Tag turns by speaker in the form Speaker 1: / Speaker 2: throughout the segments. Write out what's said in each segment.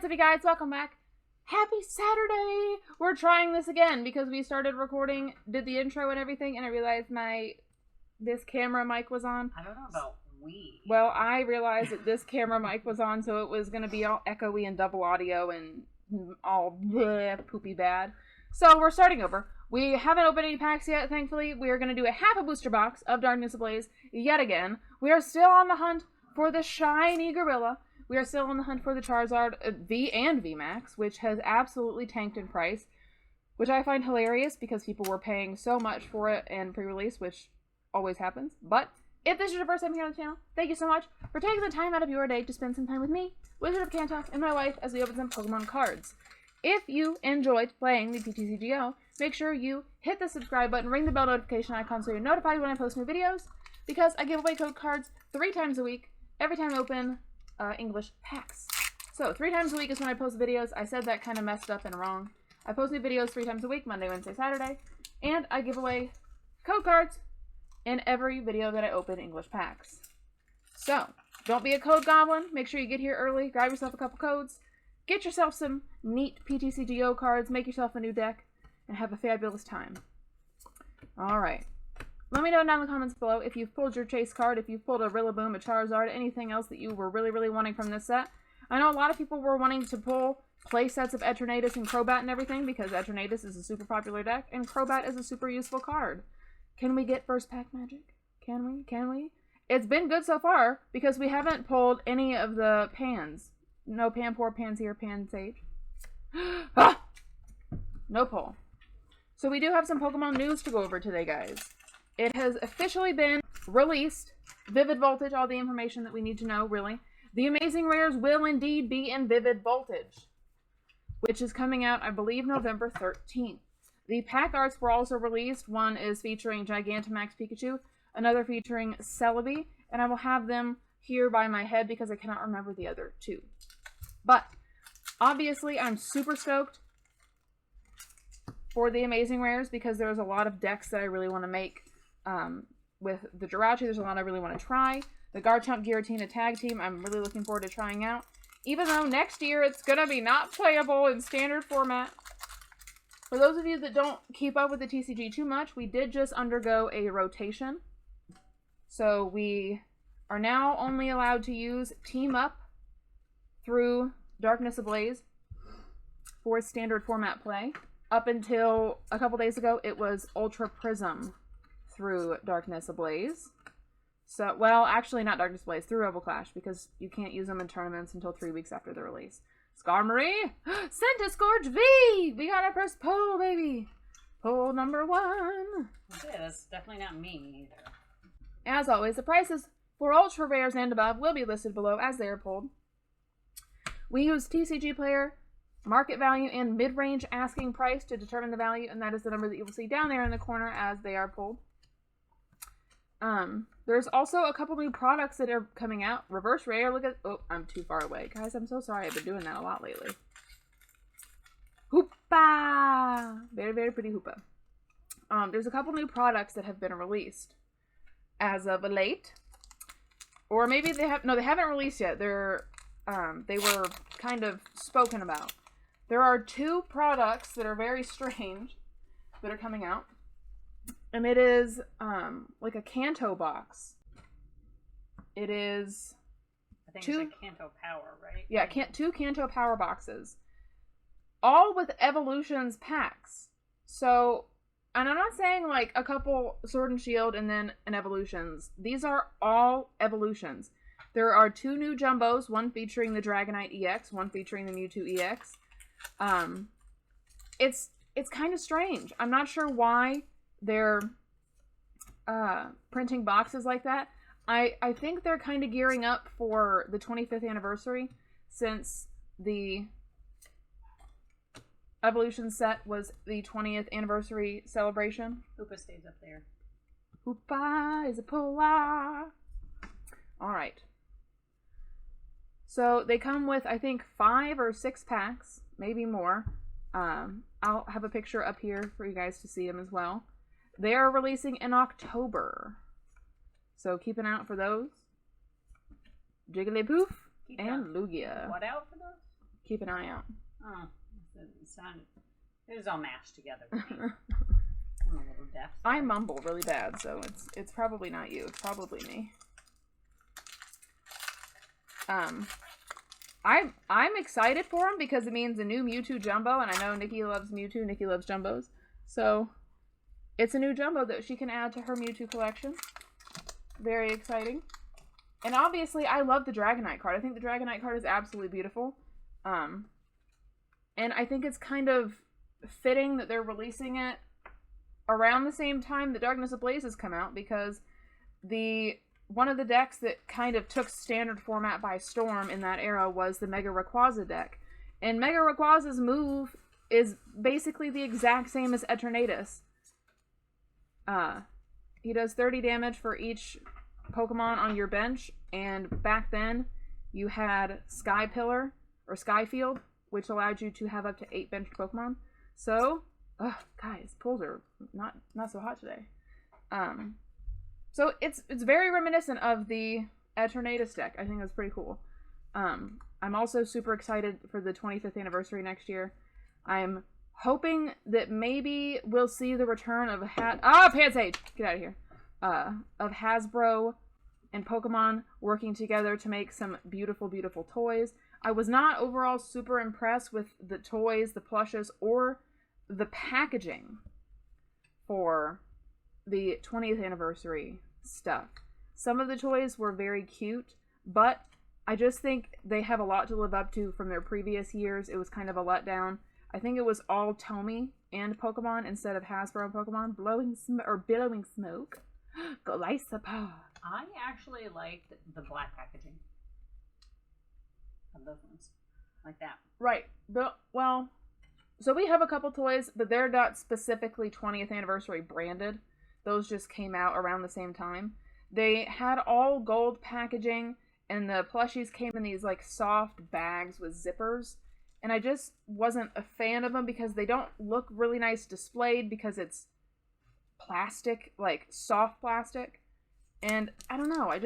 Speaker 1: up, you guys? Welcome back. Happy Saturday! We're trying this again because we started recording, did the intro and everything, and I realized this camera mic was on.
Speaker 2: I don't know about we.
Speaker 1: Well, I realized that this camera mic was on, so it was going to be all echoey and double audio and all bleh, poopy bad. So we're starting over. We haven't opened any packs yet, thankfully. We are going to do a half a booster box of Darkness Ablaze yet again. We are still on the hunt for the shiny gorilla. We are still on the hunt for the Charizard V and VMAX, which has absolutely tanked in price, which I find hilarious because people were paying so much for it in pre-release, which always happens. But if this is your first time here on the channel, thank you so much for taking the time out of your day to spend some time with me, Wizard of KANTO, and my wife as we open some Pokemon cards. If you enjoyed playing the PTCGO, make sure you hit the subscribe button, ring the bell notification icon so you're notified when I post new videos, because I give away code cards 3 times a week, every time I open English packs. So 3 times a week is when I post videos. I said that kind of messed up and wrong. I post new videos 3 times a week, Monday, Wednesday, Saturday, and I give away code cards in every video that I open English packs. So don't be a code goblin. Make sure you get here early, grab yourself a couple codes, get yourself some neat PTCGO cards, make yourself a new deck, and have a fabulous time. Alright. Let me know down in the comments below if you've pulled your chase card, if you've pulled a Rillaboom, a Charizard, anything else that you were really wanting from this set. I know a lot of people were wanting to pull play sets of Eternatus and Crobat and everything because Eternatus is a super popular deck and Crobat is a super useful card. Can we get first pack magic? Can we? Can we? It's been good so far because we haven't pulled any of the Pans. No Panpour, Pansear, Pansage. Ah! No pull. So we do have some Pokemon news to go over today, guys. It has officially been released. Vivid Voltage, all the information that we need to know, really. The Amazing Rares will indeed be in Vivid Voltage, which is coming out, I believe, November 13th. The pack arts were also released. One is featuring Gigantamax Pikachu, another featuring Celebi, and I will have them here by my head because I cannot remember the other 2. But, obviously, I'm super stoked for the Amazing Rares because there's a lot of decks that I really want to make. With the Jirachi, there's a lot I really want to try. The Garchomp Giratina Tag Team, I'm really looking forward to trying out. Even though next year it's going to be not playable in standard format. For those of you that don't keep up with the TCG too much, we did just undergo a rotation. So we are now only allowed to use Team Up through Darkness Ablaze for standard format play. Up until a couple days ago, it was Ultra Prism through Darkness Ablaze. So, well, actually not Darkness Ablaze, through Rebel Clash, because you can't use them in tournaments until 3 weeks after the release. Skarmory! Centiskorch V! We got our first pull, baby! Pull number 1!
Speaker 2: Okay, that's definitely not me either.
Speaker 1: As always, the prices for Ultra Rares and above will be listed below as they are pulled. We use TCG Player, market value, and mid-range asking price to determine the value, and that is the number that you will see down there in the corner as they are pulled. There's also a couple new products that are coming out. Reverse Rare, look at... Oh, I'm too far away. Guys, I'm so sorry. I've been doing that a lot lately. Hoopa! Very pretty Hoopa. There's a couple new products that have been released as of late. Or maybe they have... No, they haven't released yet. They were kind of spoken about. There are 2 products that are very strange that are coming out. And it is, like a KANTO box. It is...
Speaker 2: I think it's a KANTO Power, right?
Speaker 1: Yeah, 2 KANTO Power boxes. All with Evolutions packs. So, and I'm not saying like a couple Sword and Shield and then an Evolutions. These are all Evolutions. There are 2 new Jumbos, one featuring the Dragonite EX, one featuring the Mewtwo EX. It's kind of strange. I'm not sure why they're printing boxes like that. I think they're kind of gearing up for the 25th anniversary, since the Evolution set was the 20th anniversary celebration.
Speaker 2: Hoopa stays up there.
Speaker 1: Hoopa is a pola. Alright. So they come with, I think, 5 or 6 packs, maybe more. I'll have a picture up here for you guys to see them as well. They are releasing in October. So keep an eye out for those. Jigglypuff and Lugia.
Speaker 2: What out for those?
Speaker 1: keep an eye out.
Speaker 2: Oh, it was all mashed together for me. I'm a little deaf.
Speaker 1: I mumble really bad, so it's probably not you. It's probably me. I'm excited for him because it means a new Mewtwo Jumbo, and I know Nikki loves Mewtwo. Nikki loves Jumbos, so it's a new Jumbo that she can add to her Mewtwo collection. Very exciting. And obviously, I love the Dragonite card. I think the Dragonite card is absolutely beautiful. And I think it's kind of fitting that they're releasing it around the same time that Darkness Ablaze has come out, because one of the decks that kind of took standard format by storm in that era was the Mega Rayquaza deck. And Mega Rayquaza's move is basically the exact same as Eternatus. He does 30 damage for each Pokemon on your bench, and back then you had Sky Pillar or Sky Field, which allowed you to have up to 8 benched Pokemon. So, guys, pulls are not so hot today. So it's very reminiscent of the Eternatus deck. I think that's pretty cool. I'm also super excited for the 25th anniversary next year. I'm hoping that maybe we'll see the return of Pansage! Get out of here. Of Hasbro and Pokemon working together to make some beautiful, beautiful toys. I was not overall super impressed with the toys, the plushes, or the packaging for the 20th anniversary stuff. Some of the toys were very cute, but I just think they have a lot to live up to from their previous years. It was kind of a letdown. I think it was all Tomy and Pokemon instead of Hasbro and Pokemon. Billowing smoke. Golisopod.
Speaker 2: I actually liked the black packaging of those ones. Like that.
Speaker 1: Right. Well, so we have a couple toys, but they're not specifically 20th anniversary branded. Those just came out around the same time. They had all gold packaging, and the plushies came in these like soft bags with zippers. And I just wasn't a fan of them because they don't look really nice displayed because it's plastic, like soft plastic. And I don't know, I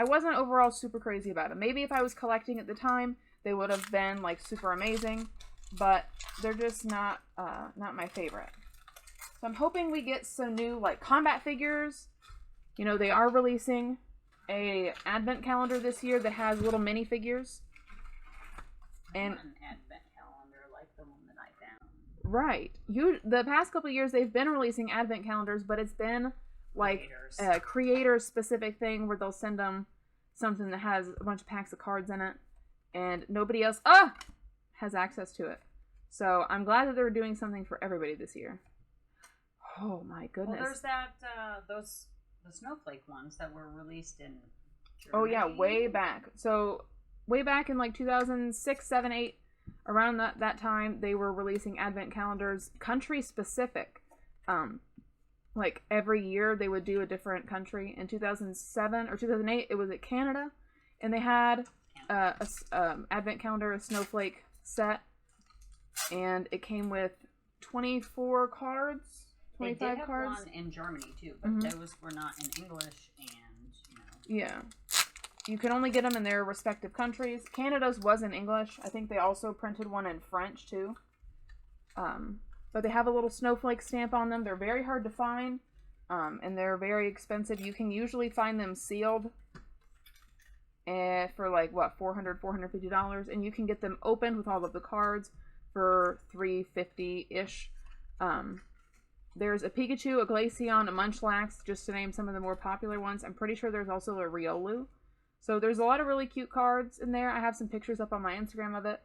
Speaker 1: wasn't overall super crazy about them. Maybe if I was collecting at the time, they would have been like super amazing, but they're just not my favorite. So I'm hoping we get some new like combat figures. You know, they are releasing a advent calendar this year that has little mini figures. And
Speaker 2: an advent calendar like the one that I found.
Speaker 1: Right. The past couple of years they've been releasing advent calendars, but it's been like a creator specific thing where they'll send them something that has a bunch of packs of cards in it, and nobody else has access to it. So I'm glad that they're doing something for everybody this year. Oh my goodness.
Speaker 2: Well, there's that the snowflake ones that were released in Germany.
Speaker 1: Oh yeah, way back. So way back in like 2006, 7, 8, around that time, they were releasing advent calendars, country specific. Like every year they would do a different country. In 2007 or 2008, it was at Canada, and they had advent calendar, a snowflake set, and it came with 24 cards, 25
Speaker 2: they did have
Speaker 1: cards.
Speaker 2: One in Germany too, but those were not in English, and
Speaker 1: yeah. You can only get them in their respective countries. Canada's was in English. I think they also printed one in French, too. But they have a little snowflake stamp on them. They're very hard to find, and they're very expensive. You can usually find them sealed for, like, what, $400, $450? And you can get them opened with all of the cards for $350-ish. There's a Pikachu, a Glaceon, a Munchlax, just to name some of the more popular ones. I'm pretty sure there's also a Riolu. So there's a lot of really cute cards in there. I have some pictures up on my Instagram of it.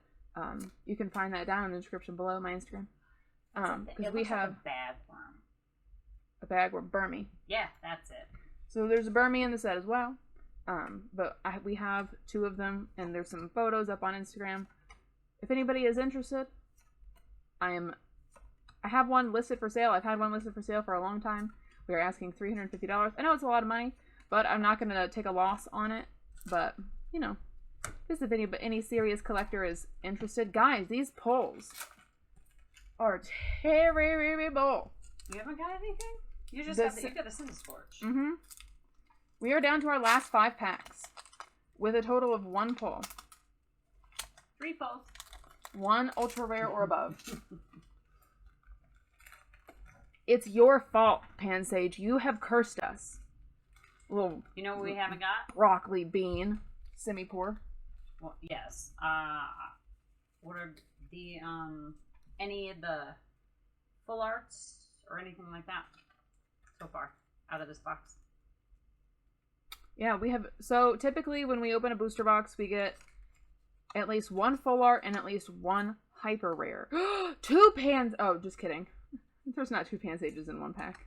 Speaker 1: You can find that down in the description below my Instagram. Because we have
Speaker 2: like a bag worm.
Speaker 1: A bag worm, Burmy.
Speaker 2: Yeah, that's it.
Speaker 1: So there's a Burmy in the set as well. But we have 2 of them, and there's some photos up on Instagram. If anybody is interested, I have one listed for sale. I've had one listed for sale for a long time. We are asking $350. I know it's a lot of money, but I'm not going to take a loss on it. But, you know, just if any serious collector is interested. Guys, these pulls are terrible.
Speaker 2: You haven't got anything? You just you got the Cinder Scorch.
Speaker 1: We are down to our last 5 packs with a total of 1 pull.
Speaker 2: Repost.
Speaker 1: 1 ultra rare or above. It's your fault, Pansage. You have cursed us. Little.
Speaker 2: You know what we haven't got?
Speaker 1: Broccoli bean. Semi-poor.
Speaker 2: Well, yes. What are the any of the full arts or anything like that so far out of this box?
Speaker 1: Yeah, we have. So typically when we open a booster box, we get at least 1 full art and at least 1 hyper rare. 2 pans. Oh, just kidding. There's not 2 Pansages in 1 pack.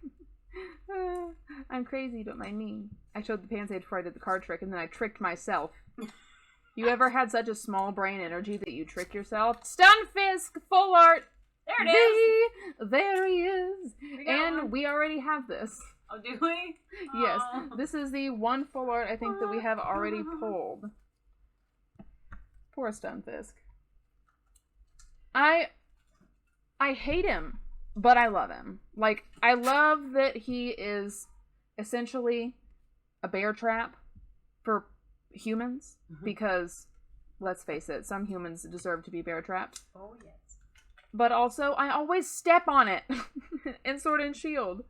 Speaker 1: I'm crazy, don't mind me. I showed the Pansage before I did the card trick, and then I tricked myself. You ever had such a small brain energy that you trick yourself? Stunfisk, full art.
Speaker 2: There it is.
Speaker 1: There he is. And
Speaker 2: one.
Speaker 1: we already have this.
Speaker 2: Oh, do we?
Speaker 1: Yes.
Speaker 2: Oh.
Speaker 1: This is the 1 full art I think that we have already pulled. Poor Stunfisk. I hate him, but I love him. Like, I love that he is essentially a bear trap for humans, because, let's face it, some humans deserve to be bear trapped.
Speaker 2: Oh, yes.
Speaker 1: But also, I always step on it in Sword and Shield.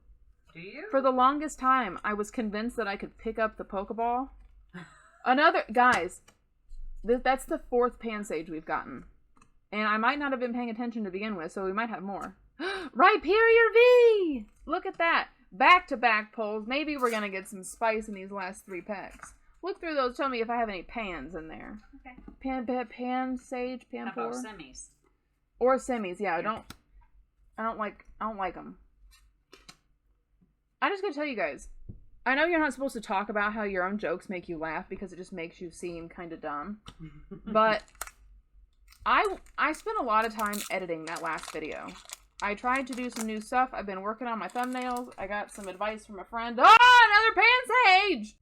Speaker 2: Do you?
Speaker 1: For the longest time, I was convinced that I could pick up the Pokeball. Guys, that's the 4th Pansage we've gotten. And I might not have been paying attention to begin with, so we might have more. Rhyperior V! Look at that. Back-to-back pulls. Maybe we're going to get some spice in these last 3 packs. Look through those. Tell me if I have any pans in there.
Speaker 2: Okay.
Speaker 1: Pansage, Panpour.
Speaker 2: How about semis?
Speaker 1: Or semis, yeah. I don't like them. I'm just going to tell you guys. I know you're not supposed to talk about how your own jokes make you laugh because it just makes you seem kind of dumb. But I spent a lot of time editing that last video. I tried to do some new stuff. I've been working on my thumbnails. I got some advice from a friend. Oh, another Pansage!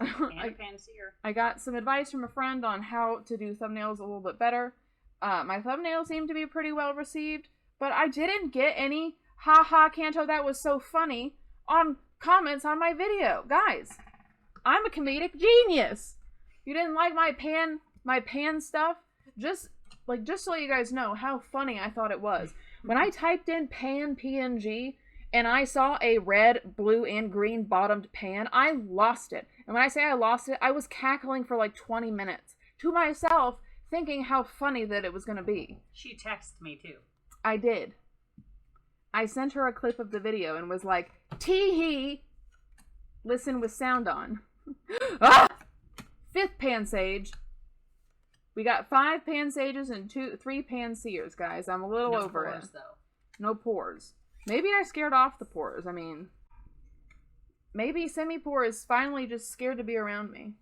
Speaker 2: And fancier.
Speaker 1: I got some advice from a friend on how to do thumbnails a little bit better. My thumbnails seemed to be pretty well received, but I didn't get any haha Kanto that was so funny on comments on my video. Guys, I'm a comedic genius. You didn't like my pan stuff? Just so you guys know how funny I thought it was. When I typed in pan PNG and I saw a red, blue, and green bottomed pan, I lost it. And when I say I lost it, I was cackling for like 20 minutes to myself, thinking how funny that it was going to be.
Speaker 2: She texted me too.
Speaker 1: I did. I sent her a clip of the video and was like, tee-hee, listen with sound on. Ah! 5th Pansage. We got 5 Pansages and 3 Panseers, guys. I'm a little over
Speaker 2: pores,
Speaker 1: it.
Speaker 2: Though.
Speaker 1: No pores. Maybe I scared off the pores. I mean, maybe Semi-Poor is finally just scared to be around me.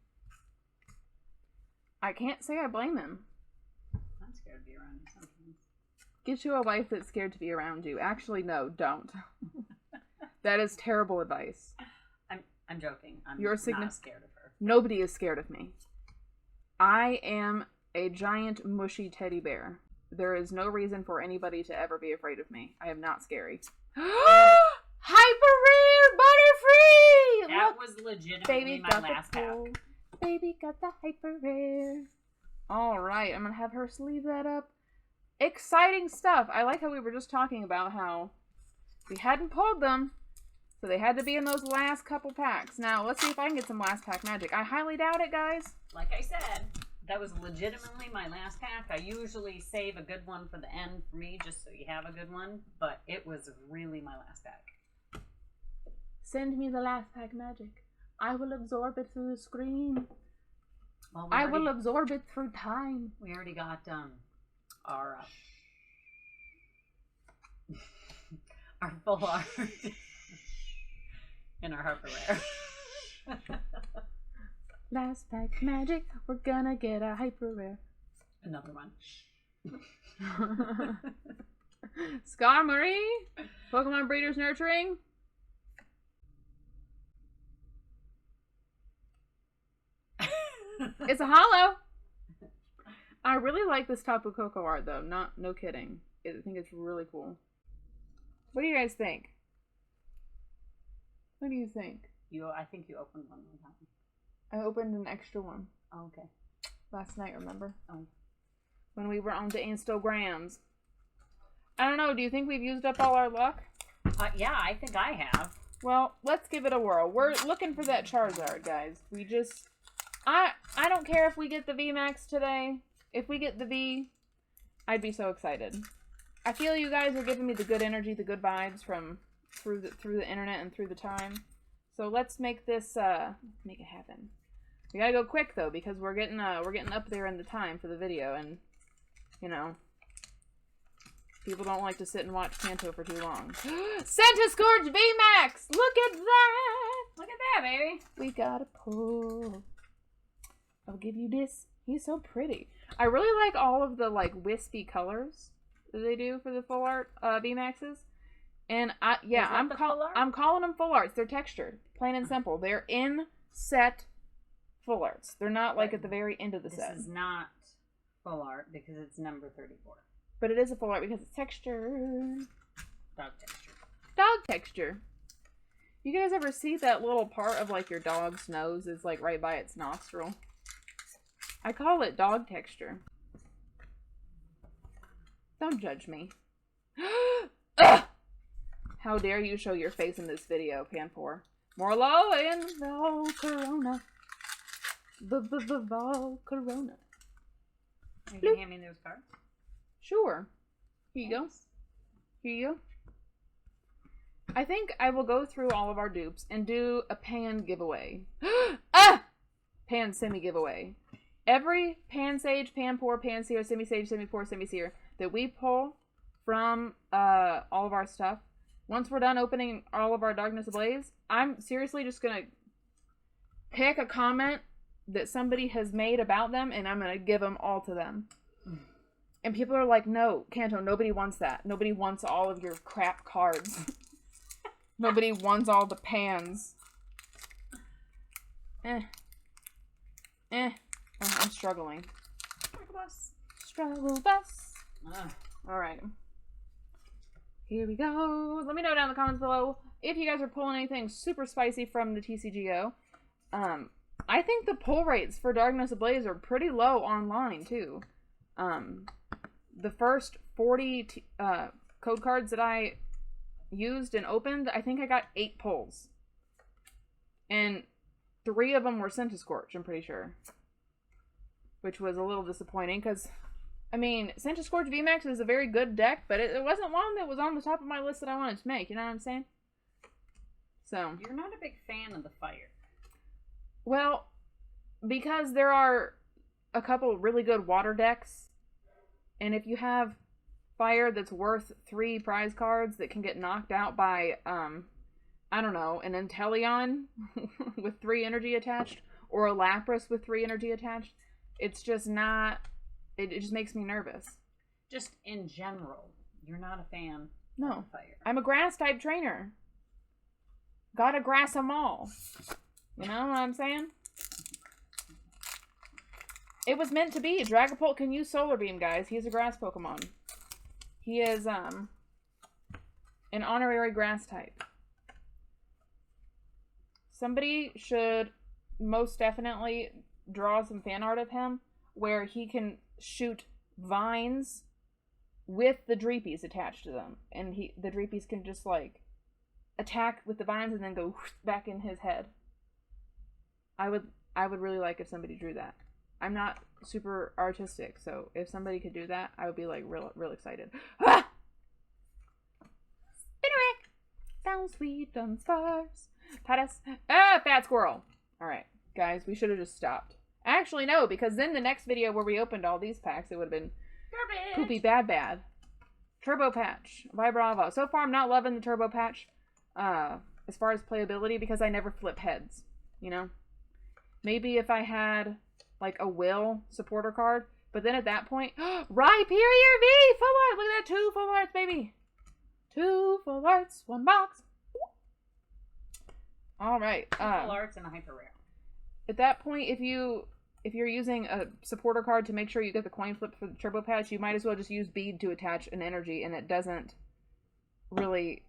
Speaker 1: I can't say I blame him.
Speaker 2: I'm scared to be around you sometimes.
Speaker 1: Get you a wife that's scared to be around you. Actually, no, don't. That is terrible advice.
Speaker 2: I'm joking.
Speaker 1: You're
Speaker 2: not scared of her.
Speaker 1: Nobody is scared of me. I am a giant mushy teddy bear. There is no reason for anybody to ever be afraid of me. I am not scary. Hyper rare Butterfree!
Speaker 2: That was legitimately my last pack.
Speaker 1: Baby got the hyper rare. Alright, I'm gonna have her sleeve that up. Exciting stuff. I like how we were just talking about how we hadn't pulled them, so they had to be in those last couple packs. Now, let's see if I can get some last pack magic. I highly doubt it, guys.
Speaker 2: Like I said, that was legitimately my last pack. I usually save a good one for the end for me, just so you have a good one, but it was really my last pack.
Speaker 1: Send me the last pack magic. I will absorb it through the screen.
Speaker 2: Well,
Speaker 1: I will absorb it through time.
Speaker 2: We already got our our full art and our Harper Rare.
Speaker 1: Last pack magic, we're gonna get a hyper rare.
Speaker 2: Another one.
Speaker 1: Scar Marie, Pokemon Breeders Nurturing. It's a hollow. I really like this Tapu Koko art though. No kidding. I think it's really cool. What do you guys think? What do you think?
Speaker 2: I think you opened one more time.
Speaker 1: I opened an extra one.
Speaker 2: Oh, okay.
Speaker 1: last night, remember?
Speaker 2: Oh.
Speaker 1: When we were on the Instagrams. I don't know, do you think we've used up all our luck?
Speaker 2: Yeah, I think I have.
Speaker 1: Well, let's give it a whirl. We're looking for that Charizard, guys. We just... I don't care if we get the VMAX today. If we get the V, I'd be so excited. I feel you guys are giving me the good energy, the good vibes from through the internet and through the time. So let's make this make it happen. We gotta go quick though, because we're getting up there in the time for the video, and you know, people don't like to sit and watch Kanto for too long. Centiskorch VMAX! Look at that!
Speaker 2: Look at that, baby.
Speaker 1: We gotta pull. I'll give you this. He's so pretty. I really like all of the like wispy colors that they do for the full art VMAXs. And I'm calling them full arts. They're textured, plain and simple. They're in set full arts. They're not like at the very end of the set.
Speaker 2: This is not full art because it's number 34.
Speaker 1: But it is a full art because it's textured.
Speaker 2: Dog texture.
Speaker 1: Dog texture. You guys ever see that little part of like your dog's nose is like right by its nostril? I call it dog texture. Don't judge me. How dare you show your face in this video, Pan4. More low in the Corona. Corona.
Speaker 2: You can hand me those cards?
Speaker 1: Sure. Here you go. Here you go. I think I will go through all of our dupes and do a pan giveaway. Pan semi giveaway. Every Pan Sage, Pan Pour, Pan Seer, Semi Sage, Semi Pour, Semi Seer that we pull from all of our stuff, once we're done opening all of our Darkness Ablaze, I'm seriously just gonna pick a comment that somebody has made about them and I'm gonna give them all to them. And people are like, no, Kanto, nobody wants that. Nobody wants all of your crap cards. Nobody wants all the pans. Oh, I'm struggling. Struggle bus. Alright. Here we go. Let me know down in the comments below if you guys are pulling anything super spicy from the TCGO. I think the pull rates for Darkness Ablaze are pretty low online, too. The first 40 code cards that I used and opened, I think I got 8 pulls. And 3 of them were Centiskorch, I'm pretty sure. Which was a little disappointing, because, I mean, Centiskorch VMAX is a very good deck, but it wasn't one that was on the top of my list that I wanted to make, you know what I'm saying? So.
Speaker 2: You're not a big fan of the fire.
Speaker 1: Well, because there are a couple really good water decks, and if you have fire that's worth 3 prize cards that can get knocked out by, I don't know, an Inteleon with 3 energy attached, or a Lapras with 3 energy attached, it's just not, it just makes me nervous.
Speaker 2: Just in general, you're not a fan
Speaker 1: of
Speaker 2: fire.
Speaker 1: I'm a grass type trainer. Gotta grass them all. You know what I'm saying? It was meant to be. Dragapult can use Solar Beam, guys. He's a grass Pokemon. He is, an honorary grass type. Somebody should most definitely draw some fan art of him where he can shoot vines with the Dreepies attached to them. And the Dreepies can just, like, attack with the vines and then go back in his head. I would really like if somebody drew that. I'm not super artistic, so if somebody could do that, I would be like real excited. Ah! Spinnerack! Sounds sweet on stars. Patas. Ah, fat squirrel! Alright, guys, we should have just stopped. Actually, no, because then the next video where we opened all these packs, it would have been
Speaker 2: Garbage.
Speaker 1: Poopy Bad. Turbo Patch by Bravo. So far, I'm not loving the Turbo Patch as far as playability because I never flip heads, you know? Maybe if I had, like, a Will supporter card, but then at that point, Rhyperior V! Full art! Look at that, 2 full arts, baby! 2 full arts, 1 box. Alright.
Speaker 2: Full arts and a hyper rare.
Speaker 1: At that point, if you're using a supporter card to make sure you get the coin flip for the Turbo Patch, you might as well just use Bead to attach an energy, and it doesn't really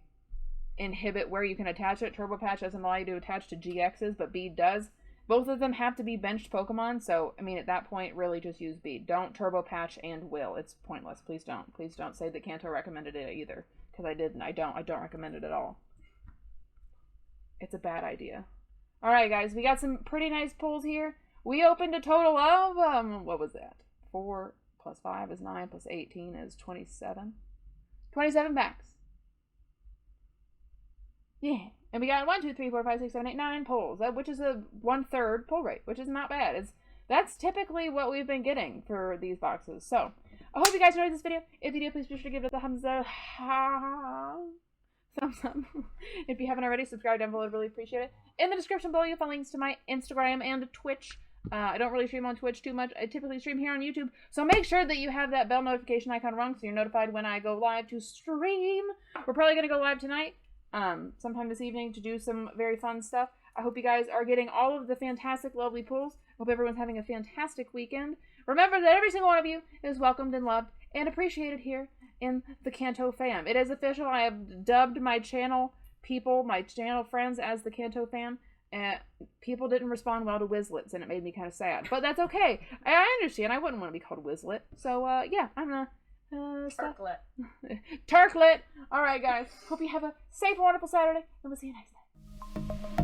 Speaker 1: inhibit where you can attach it. Turbo Patch doesn't allow you to attach to GXs, but Bead does. Both of them have to be benched Pokemon, so, I mean, at that point, really just use Bead. Don't Turbo Patch and Will. It's pointless. Please don't. Please don't say that Kanto recommended it either. Because I didn't. I don't recommend it at all. It's a bad idea. Alright, guys. We got some pretty nice pulls here. We opened a total of, what was that? 4 plus 5 is 9 plus 18 is 27. 27 packs. Yeah. And we got 1, 2, 3, 4, 5, 6, 7, 8, 9 pulls, which is a 1/3 pull rate, which is not bad. That's typically what we've been getting for these boxes. So, I hope you guys enjoyed this video. If you did, please be sure to give it a thumbs up. If you haven't already, subscribe down below. I'd really appreciate it. In the description below, you'll find links to my Instagram and Twitch. I don't really stream on Twitch too much. I typically stream here on YouTube. So make sure that you have that bell notification icon rung so you're notified when I go live to stream. We're probably going to go live tonight. Sometime this evening to do some very fun stuff. I hope you guys are getting all of the fantastic, lovely pulls. Hope everyone's having a fantastic weekend. Remember that every single one of you is welcomed and loved and appreciated here in the Kanto fam. It is official. I have dubbed my channel people, my channel friends, as the Kanto fam. People didn't respond well to Wizlets, and it made me kind of sad. But that's okay. I understand. I wouldn't want to be called Wizlet. So, yeah, I'm gonna...
Speaker 2: Turklet.
Speaker 1: Turklet. All right, guys. Hope you have a safe and wonderful Saturday, and we'll see you next time.